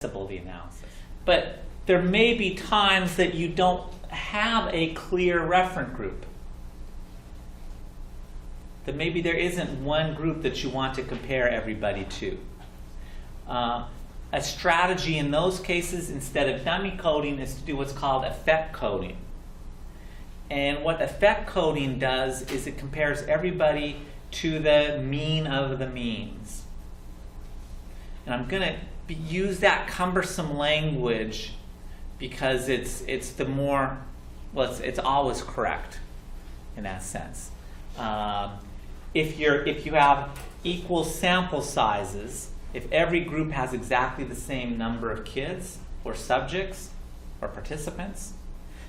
the analysis. But there may be times that you don't have a clear referent group. That maybe there isn't one group that you want to compare everybody to. A strategy in those cases, instead of dummy coding, is to do what's called effect coding. And what effect coding does is it compares everybody to the mean of the means. And I'm going to use that cumbersome language because it's the more, well, it's always correct in that sense. If you have equal sample sizes, if every group has exactly the same number of kids or subjects or participants,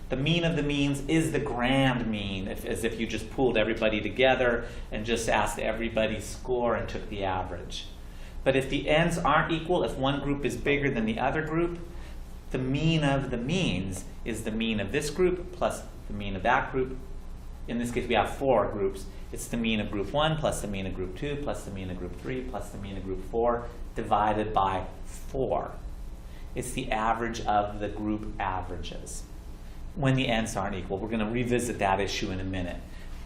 the mean of the means is the grand mean, as if you just pooled everybody together and just asked everybody's score and took the average. But if the ends aren't equal, if one group is bigger than the other group, the mean of the means is the mean of this group plus the mean of that group. In this case, we have 4 groups. It's the mean of group 1 plus the mean of group 2 plus the mean of group 3 plus the mean of group 4 divided by 4. It's the average of the group averages when the ends aren't equal. We're going to revisit that issue in a minute.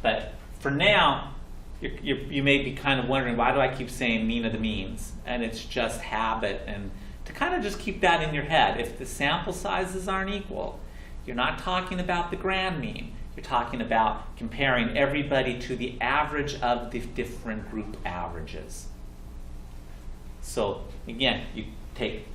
But for now, you may be kind of wondering, why do I keep saying mean of the means? And it's just habit. And to kind of just keep that in your head, if the sample sizes aren't equal, you're not talking about the grand mean. You're talking about comparing everybody to the average of the different group averages. So again, you take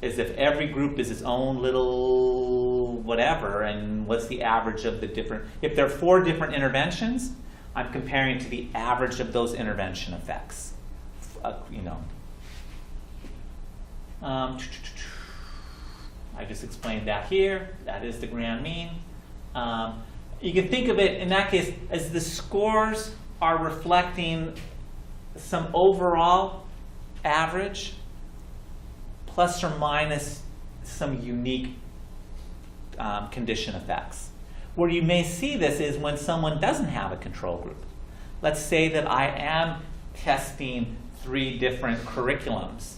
as if every group is its own little whatever, and what's the average of the different, if there are 4 different interventions, I'm comparing to the average of those intervention effects. I just explained that here. That is the grand mean. You can think of it in that case as the scores are reflecting some overall average plus or minus some unique condition effects. Where you may see this is when someone doesn't have a control group. Let's say that I am testing 3 different curriculums.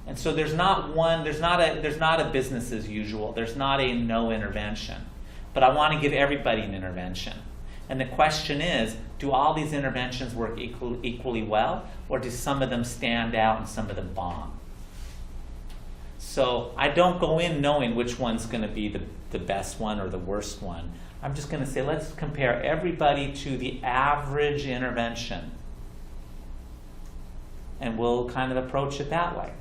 And so there's not a business as usual. There's not a no intervention. But I want to give everybody an intervention. And the question is, do all these interventions work equally well, or do some of them stand out and some of them bomb? So I don't go in knowing which one's going to be the best one or the worst one. I'm just going to say, let's compare everybody to the average intervention. And we'll kind of approach it that way.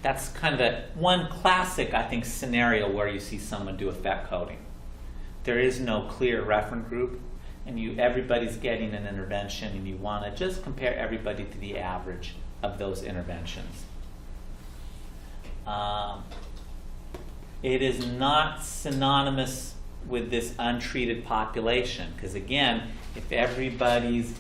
That's kind of one classic, I think, scenario where you see someone do effect coding. There is no clear referent group, and everybody's getting an intervention, and you want to just compare everybody to the average of those interventions. It is not synonymous with this untreated population, because again, if everybody's,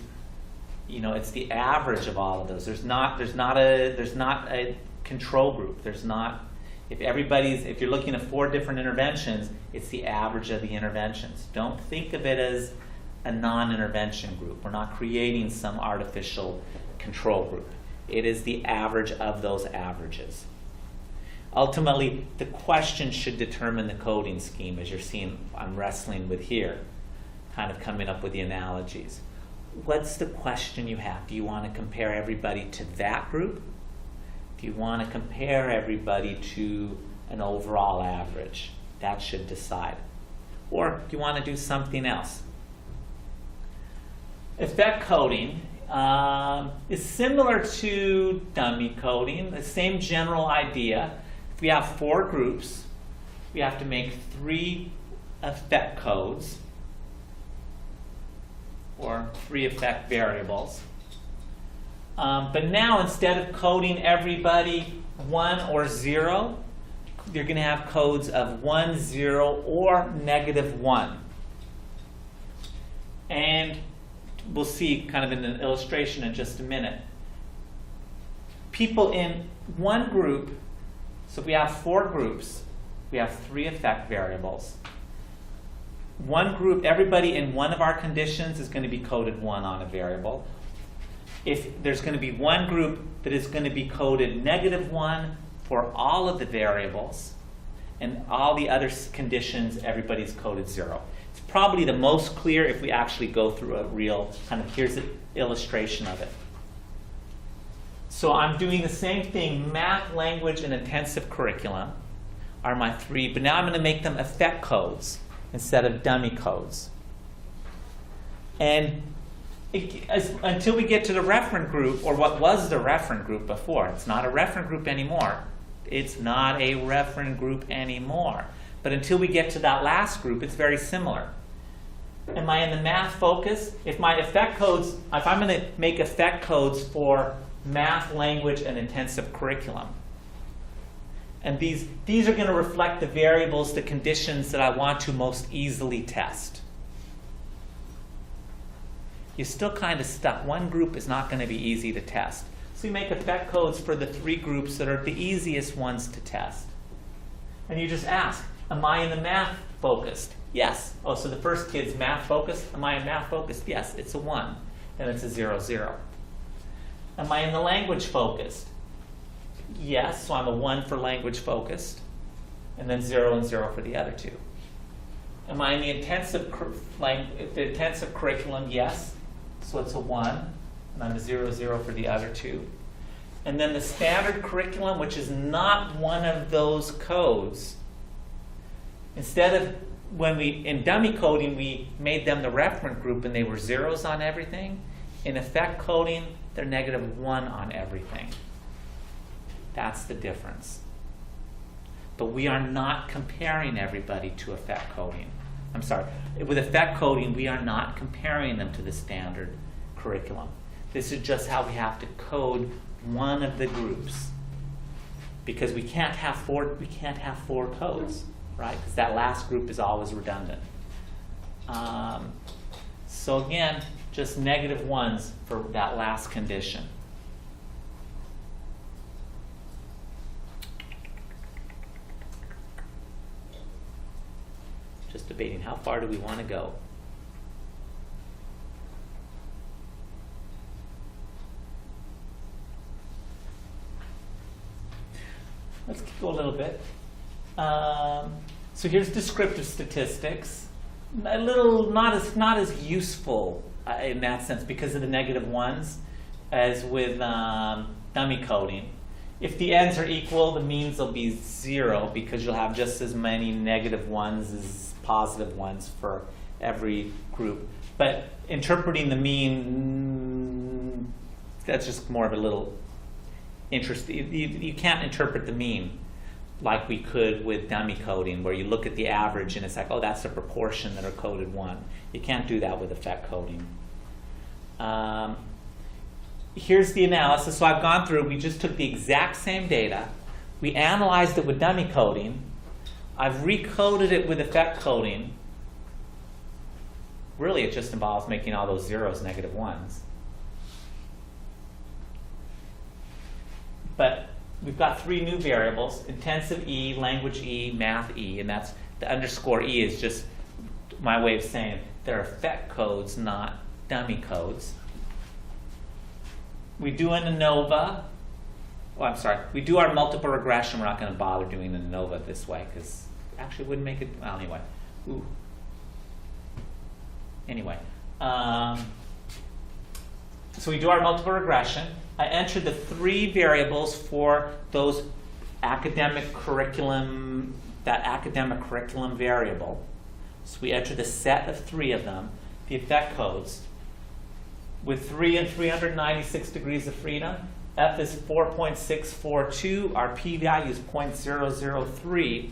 it's the average of all of those. There's not a control group. There's not. If you're looking at 4 different interventions, it's the average of the interventions. Don't think of it as a non-intervention group. We're not creating some artificial control group. It is the average of those averages. Ultimately, the question should determine the coding scheme, as you're seeing I'm wrestling with here, kind of coming up with the analogies. What's the question you have? Do you want to compare everybody to that group? Do you want to compare everybody to an overall average? That should decide. Or do you want to do something else? Effect coding is similar to dummy coding, the same general idea. If we have 4 groups, we have to make 3 effect codes, or 3 effect variables. But now, instead of coding everybody 1 or 0, you're going to have codes of 1, 0, or -1. And we'll see kind of in an illustration in just a minute. People in one group, so if we have 4 groups, we have 3 effect variables. One group, everybody in one of our conditions is going to be coded 1 on a variable. if there's going to be one group that is going to be coded -1 for all of the variables, and all the other conditions, everybody's coded 0. It's probably the most clear if we actually go through a real kind of, here's an illustration of it. So I'm doing the same thing. Math, language, and intensive curriculum are my 3, but now I'm going to make them effect codes instead of dummy codes. And until we get to the referent group, or what was the referent group before, it's not a referent group anymore. It's not a referent group anymore. But until we get to that last group, it's very similar. Am I in the math focus? If my effect codes, if I'm going to make effect codes for math, language, and intensive curriculum, and these are going to reflect the variables, the conditions that I want to most easily test. You're still kind of stuck. One group is not going to be easy to test. So you make effect codes for the 3 groups that are the easiest ones to test. And you just ask, am I in the math focused? Yes. Oh, so the first kid's math focused. Am I in math focused? Yes, it's a 1. Then it's a 0, 0. Am I in the language focused? Yes, so I'm a 1 for language focused. And then 0 and 0 for the other 2. Am I in the intensive curriculum? Yes. So it's a 1, and I'm a 0, 0 for the other 2. And then the standard curriculum, which is not one of those codes, instead of in dummy coding, we made them the referent group and they were 0s on everything. In effect coding, they're -1 on everything. That's the difference. But we are not comparing everybody to effect coding. I'm sorry, with effect coding, we are not comparing them to the standard curriculum. This is just how we have to code one of the groups, because we can't have 4 codes, right? Because that last group is always redundant. So again, just -1s for that last condition. Just debating how far do we want to go. Let's go a little bit. So here's descriptive statistics. A little not as useful in that sense because of the -1s as with dummy coding. If the ends are equal, the means will be 0 because you'll have just as many -1s as positive ones for every group. But interpreting the mean, that's just more of a little interest. You can't interpret the mean like we could with dummy coding, where you look at the average and it's like, oh, that's the proportion that are coded 1. You can't do that with effect coding. Here's the analysis. So I've gone through, we just took the exact same data. We analyzed it with dummy coding. I've recoded it with effect coding. Really, it just involves making all those 0s -1s. But we've got 3 new variables: intensive E, language E, math E, and that's the underscore E is just my way of saying they're effect codes, not dummy codes. We do an ANOVA. Oh, I'm sorry. We do our multiple regression. We're not going to bother doing an ANOVA this way because actually it wouldn't make it. Well, anyway. Ooh. Anyway. So we do our multiple regression. I enter the 3 variables for those academic curriculum, that academic curriculum variable. So we enter the set of 3 of them, the effect codes. With 3 and 396 degrees of freedom, F is 4.642. Our p-value is 0.003.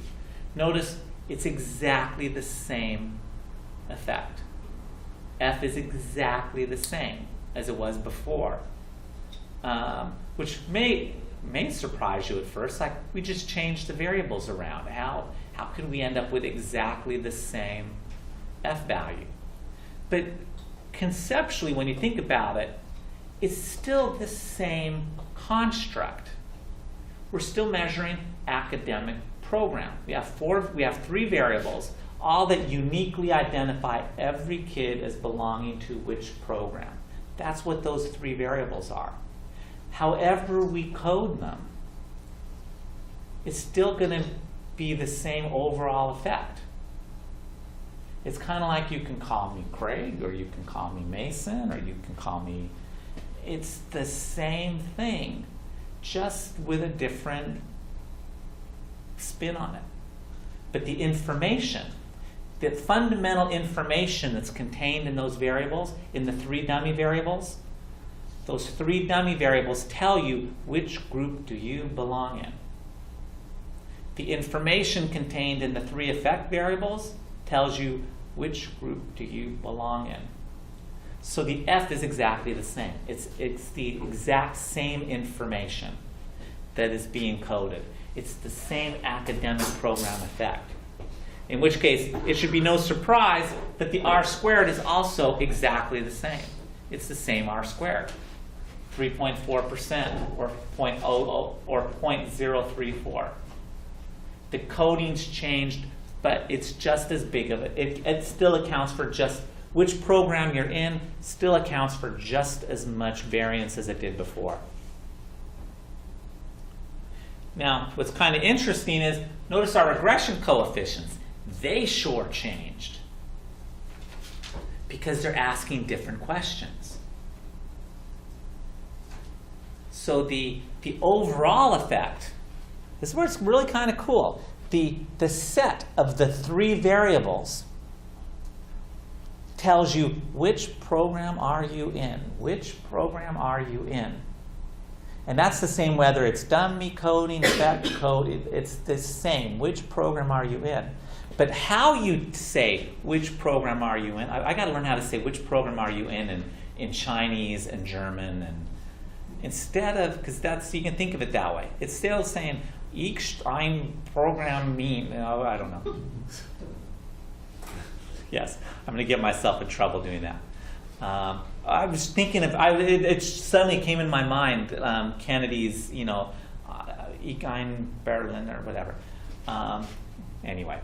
Notice it's exactly the same effect. F is exactly the same as it was before, which may surprise you at first. Like, we just changed the variables around. How can we end up with exactly the same F value? But conceptually, when you think about it, it's still the same construct. We're still measuring academic program. We have 3 variables, all that uniquely identify every kid as belonging to which program. That's what those three variables are. However we code them, it's still going to be the same overall effect. It's kind of like you can call me Craig, or you can call me Mason, or you can call me... It's the same thing, just with a different spin on it. But the information, the fundamental information that's contained in those variables, in the three dummy variables, those three dummy variables tell you which group do you belong in. The information contained in the three effect variables tells you which group do you belong in. So the F is exactly the same. It's the exact same information that is being coded. It's the same academic program effect. In which case, it should be no surprise that the R squared is also exactly the same. It's the same R squared, 3.4% or 0.00 or 0.034. The coding's changed, but it's just as big of it. It still accounts for just which program you're in, still accounts for just as much variance as it did before. Now, what's kind of interesting is, notice our regression coefficients. They sure changed because they're asking different questions. So the overall effect, this is where it's really kind of cool. The set of the three variables tells you which program are you in. Which program are you in? And that's the same whether it's dummy coding, effect code, it's the same. Which program are you in? But how you say which program are you in, I got to learn how to say which program are you in Chinese and German, and instead of, because that's, you can think of it that way. It's still saying, ich ein Programm mean, I don't know. Yes, I'm going to get myself in trouble doing that. I was thinking of, it suddenly came in my mind, Kennedy's, ich ein Berlin or whatever. Anyway.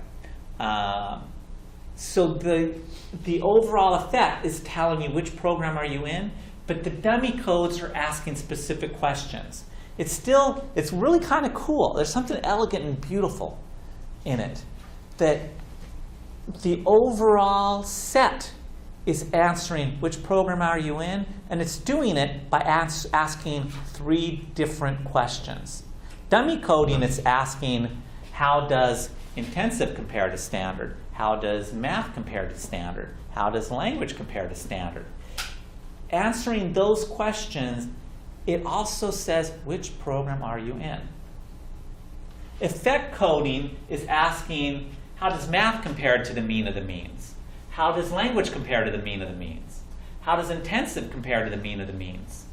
So the overall effect is telling you which program are you in, but the dummy codes are asking specific questions. It's really kind of cool. There's something elegant and beautiful in it, that the overall set is answering which program are you in, and it's doing it by asking three different questions. Dummy coding is asking, how does intensive compare to standard? How does math compare to standard? How does language compare to standard? Answering those questions, it also says, which program are you in? Effect coding is asking, how does math compare to the mean of the means? How does language compare to the mean of the means? How does intensive compare to the mean of the means?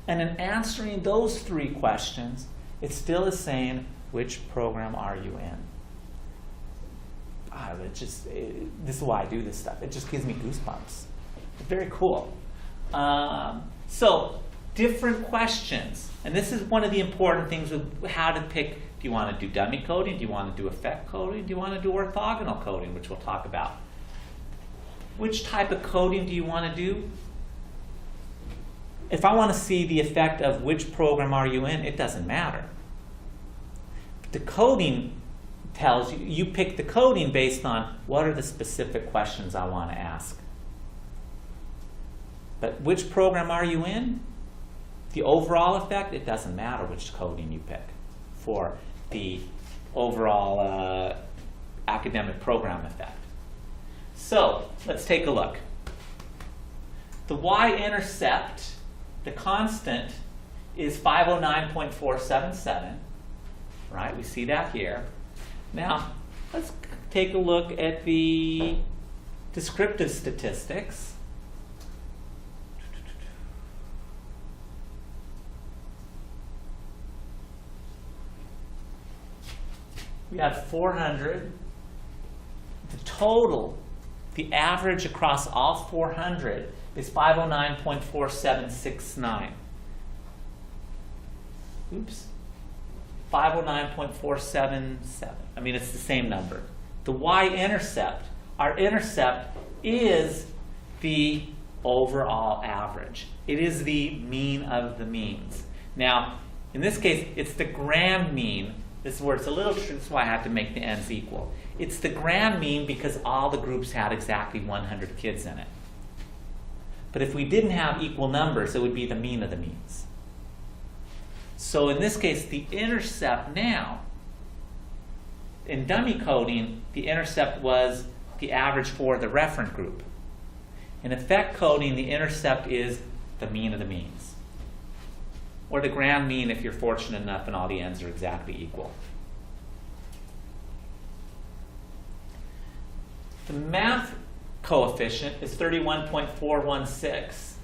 And in answering those three questions, it still is saying, which program are you in? This is why I do this stuff. It just gives me goosebumps. It's very cool. So, different questions. And this is one of the important things with how to pick. Do you want to do dummy coding? Do you want to do effect coding? Do you want to do orthogonal coding, which we'll talk about? Which type of coding do you want to do? If I want to see the effect of which program are you in, it doesn't matter. The coding tells you, you pick the coding based on what are the specific questions I want to ask. But which program are you in? The overall effect, it doesn't matter which coding you pick for the overall academic program effect. So let's take a look. The y-intercept, the constant, is 509.477. Right, we see that here. Now, let's take a look at the descriptive statistics. We have 400. The total, the average across all 400 is 509.4769. Oops. 509.477. I mean, it's the same number. The y-intercept, our intercept is the overall average. It is the mean of the means. Now, in this case, it's the grand mean. This is where it's a little tricky. This is why I have to make the ends equal. It's the grand mean because all the groups had exactly 100 kids in it. But if we didn't have equal numbers, it would be the mean of the means. So in this case, the intercept now, in dummy coding, the intercept was the average for the referent group. In effect coding, the intercept is the mean of the means, or the grand mean if you're fortunate enough and all the ends are exactly equal. The math coefficient is 31.416.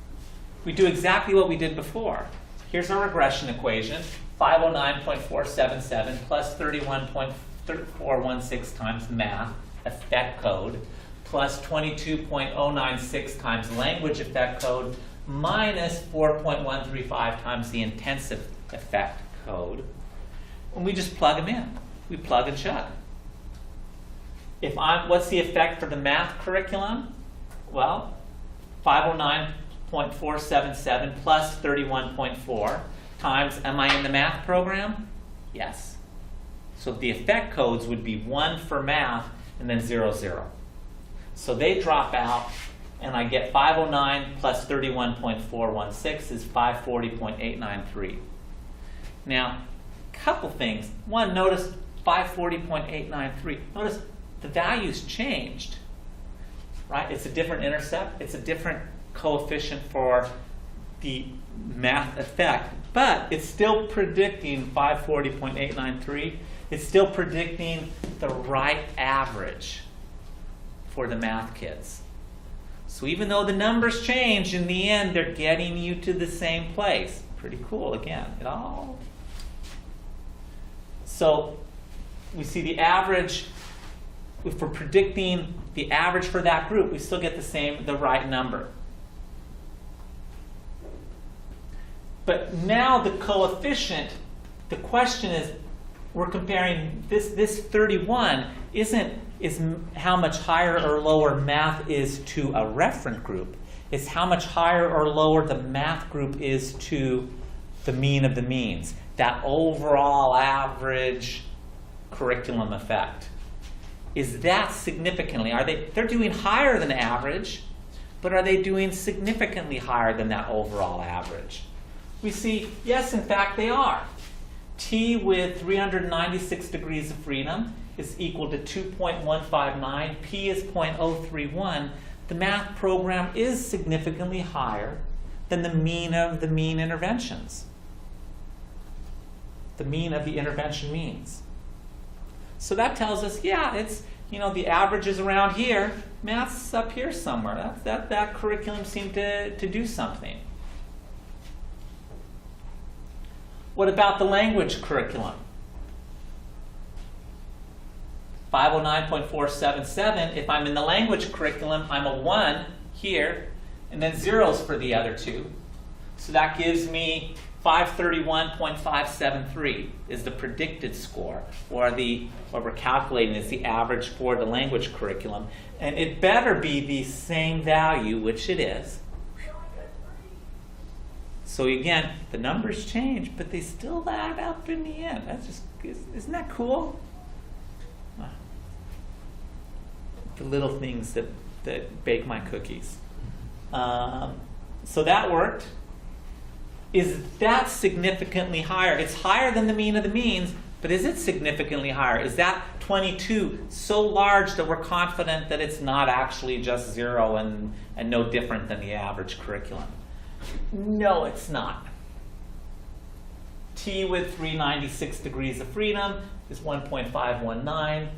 We do exactly what we did before. Here's our regression equation, 509.477 plus 31.416 times math effect code plus 22.096 times language effect code minus 4.135 times the intensive effect code. And we just plug them in. We plug and chug. What's the effect for the math curriculum? Well, 509.477 plus 31.4 times, am I in the math program? Yes. So the effect codes would be 1 for math and then 0, 0. So they drop out, and I get 509 plus 31.416 is 540.893. Now, a couple things. One, notice 540.893. Notice the value's changed, right? It's a different intercept. It's a different coefficient for the math effect, but it's still predicting 540.893. It's still predicting the right average for the math kids. So even though the numbers change, in the end, they're getting you to the same place. Pretty cool, again. So we see the average. If we're predicting the average for that group, we still get the right number. But now the coefficient, the question is, we're comparing this 31 is how much higher or lower math is to a referent group. It's how much higher or lower the math group is to the mean of the means, that overall average curriculum effect. Is that significantly? They're doing higher than average, but are they doing significantly higher than that overall average? We see, yes, in fact, they are. T with 396 degrees of freedom is equal to 2.159. P is 0.031. The math program is significantly higher than the mean of the mean interventions. The mean of the intervention means. So that tells us, yeah, it's, the average is around here. Math's up here somewhere. That curriculum seemed to do something. What about the language curriculum? 509.477. If I'm in the language curriculum, I'm a 1 here, and then zeros for the other two. So that gives me 531.573 is the predicted score, or what we're calculating is the average for the language curriculum. And it better be the same value, which it is. So again, the numbers change, but they still add up in the end. Isn't that cool? The little things that bake my cookies. So that worked. Is that significantly higher? It's higher than the mean of the means, but is it significantly higher? Is that 22 so large that we're confident that it's not actually just 0 and no different than the average curriculum? No, it's not. T with 396 degrees of freedom is 1.519.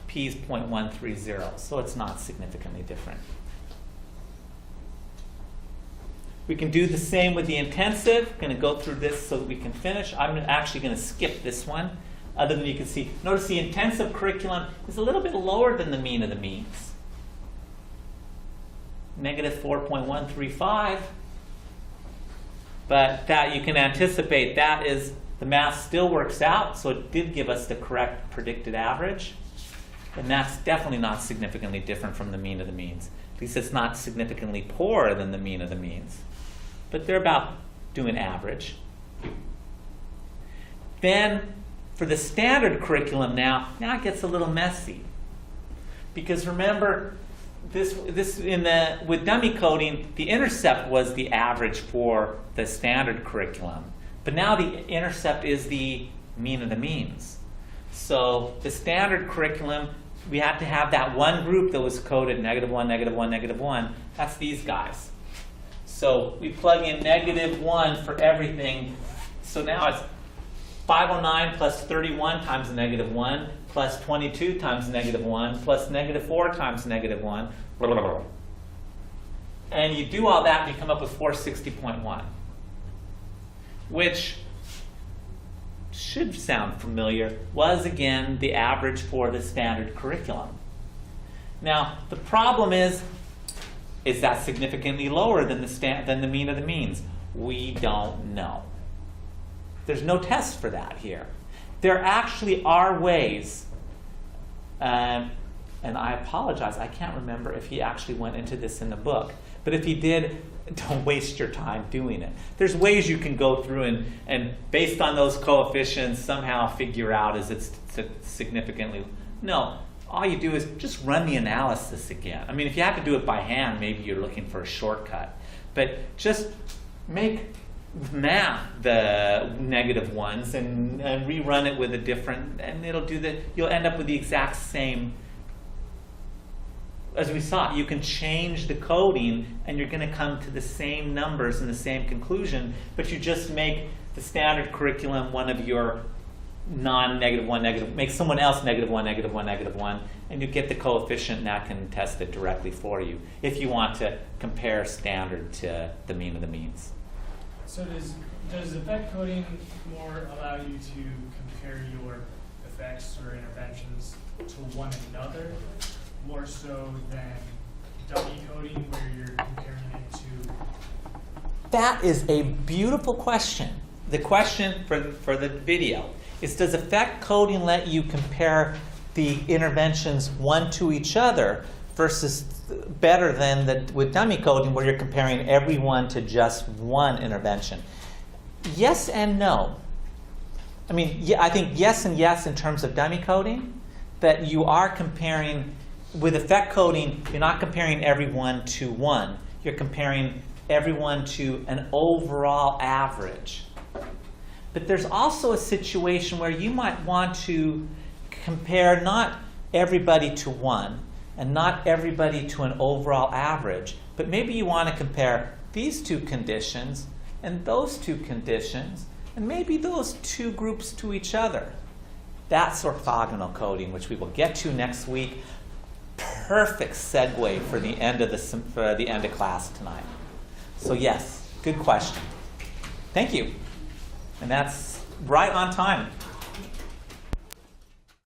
P is 0.130, so it's not significantly different. We can do the same with the intensive. I'm going to go through this so that we can finish. I'm actually going to skip this one, other than you can see. Notice the intensive curriculum is a little bit lower than the mean of the means. Negative 4.135. But that you can anticipate, that is, the math still works out, so it did give us the correct predicted average. And that's definitely not significantly different from the mean of the means. At least it's not significantly poorer than the mean of the means. But they're about doing average. Then for the standard curriculum now it gets a little messy. Because remember, with dummy coding, the intercept was the average for the standard curriculum. But now the intercept is the mean of the means. So the standard curriculum, we had to have that one group that was coded -1, -1, -1. That's these guys. So we plug in -1 for everything. So now it's 509 plus 31 times -1 plus 22 times -1 plus -4 times -1. Blah, blah, blah. And you do all that and you come up with 460.1, which should sound familiar, was again the average for the standard curriculum. Now, the problem is that significantly lower than the mean of the means? We don't know. There's no test for that here. There actually are ways, and I apologize, I can't remember if he actually went into this in the book, but if he did, don't waste your time doing it. There's ways you can go through and based on those coefficients somehow figure out is it significantly. No, all you do is just run the analysis again. I mean, if you have to do it by hand, maybe you're looking for a shortcut. But just math the negative ones and rerun it with a different, and it'll do that. You'll end up with the exact same. As we saw, you can change the coding and you're going to come to the same numbers and the same conclusion, but you just make the standard curriculum one of your non-1 make someone else -1, -1, and you get the coefficient and that can test it directly for you if you want to compare standard to the mean of the means. So does effect coding more allow you to compare your effects or interventions to one another, more so than dummy coding where you're comparing it to? That is a beautiful question. The question for the video is, does effect coding let you compare the interventions one to each other versus better than with dummy coding where you're comparing everyone to just one intervention? Yes and no. I mean, yeah, I think yes and yes in terms of dummy coding, that you are comparing. With effect coding, you're not comparing everyone to one. You're comparing everyone to an overall average. But there's also a situation where you might want to compare not everybody to one and not everybody to an overall average, but maybe you want to compare these two conditions and those two conditions and maybe those two groups to each other. That's orthogonal coding, which we will get to next week. Perfect segue for the end of class tonight. So yes, good question. Thank you. And that's right on time.